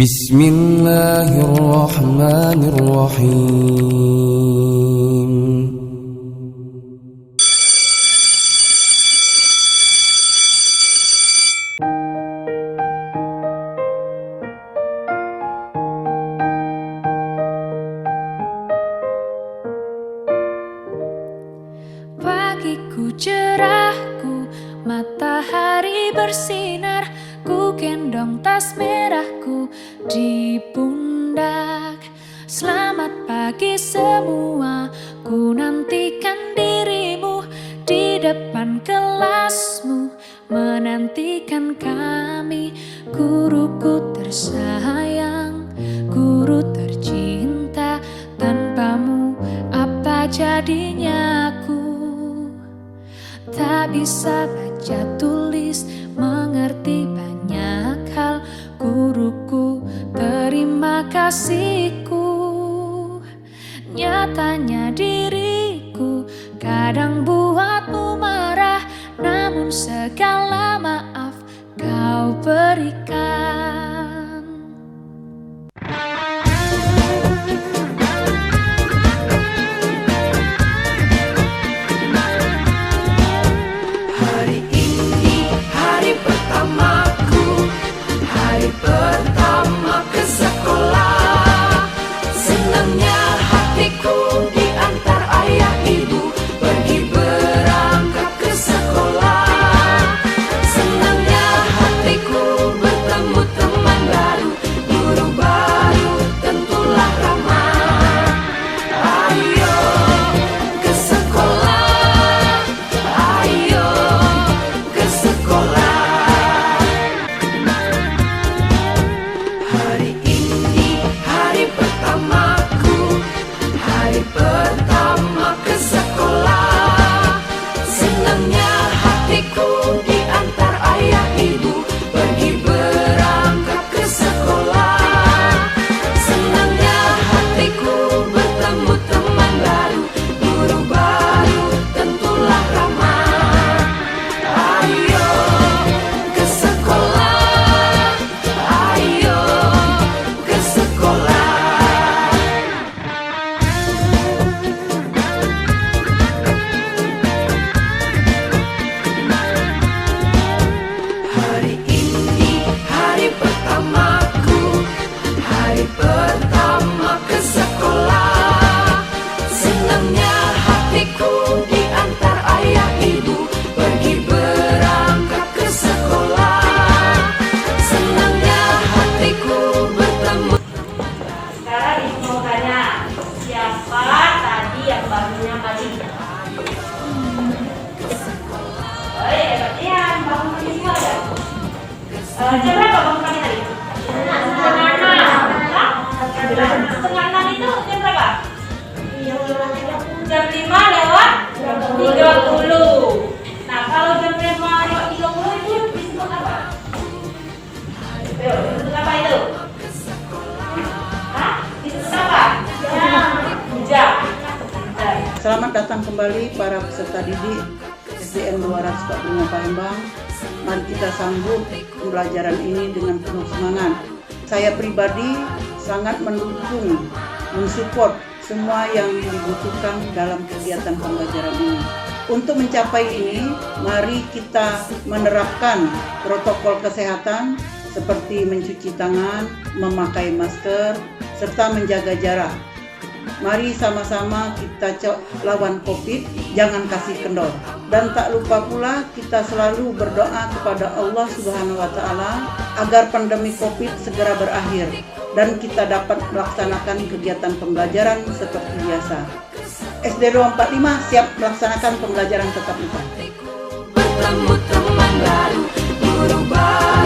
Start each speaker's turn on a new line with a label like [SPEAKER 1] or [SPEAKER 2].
[SPEAKER 1] Bismillahirrahmanirrahim.
[SPEAKER 2] Pagiku cerahku, matahari bersinar, ku gendong tas merahku di pundak. Selamat pagi semua, ku nantikan dirimu di depan kelasmu, menantikan kami. Guruku tersayang, guru tercinta, tanpamu apa jadinya aku? Tak bisa baca tulis, mengerti banyak hal. Guruku, terima kasihku. Nyatanya diriku kadang buatmu marah, namun segala maaf kau berikan.
[SPEAKER 3] Pertama ke sekolah, senangnya hatiku diantar ayah ibu pergi berangkat ke sekolah. Senangnya hatiku bertemu teman baru, guru baru tentulah ramah. Ayo ke sekolah, ayo ke sekolah. Pertama ke sekolah, senangnya hatiku diantar ayah ibu pergi berangkat ke sekolah. Senangnya hatiku bertemu teman baru, guru baru tentulah ramah. Ayo ke sekolah, ayo ke sekolah. Pertama ke sekolah, senangnya hatiku diantar ayah ibu pergi berangkat ke sekolah. Senangnya hatiku bertemu.
[SPEAKER 4] Sekarang ibu mau tanya, siapa tadi yang bangunnya pagi? Oh iya, berarti yang bangun pagi semua ya? Jam berapa bangun pagi tadi? Setengah enam itu jam berapa? Jam 5 lewat 30. Nah, kalau jam 5 lewat 30 itu disebut apa? Disebut apa itu? Hah? Disebut apa? Jam.
[SPEAKER 5] Selamat datang kembali para peserta didik SDN 245 Palembang. Mari kita sambut pembelajaran ini dengan penuh semangat. Saya pribadi sangat mendukung, mensupport semua yang dibutuhkan dalam kegiatan pembelajaran ini. Untuk mencapai ini, mari kita menerapkan protokol kesehatan seperti mencuci tangan, memakai masker, serta menjaga jarak. Mari sama-sama kita lawan COVID, jangan kasih kendor. Dan tak lupa pula kita selalu berdoa kepada Allah Subhanahu wa Ta'ala agar pandemi COVID segera berakhir dan kita dapat melaksanakan kegiatan pembelajaran seperti biasa. SD 245 siap melaksanakan pembelajaran tatap muka.
[SPEAKER 3] Bertemu teman baru, guru baru.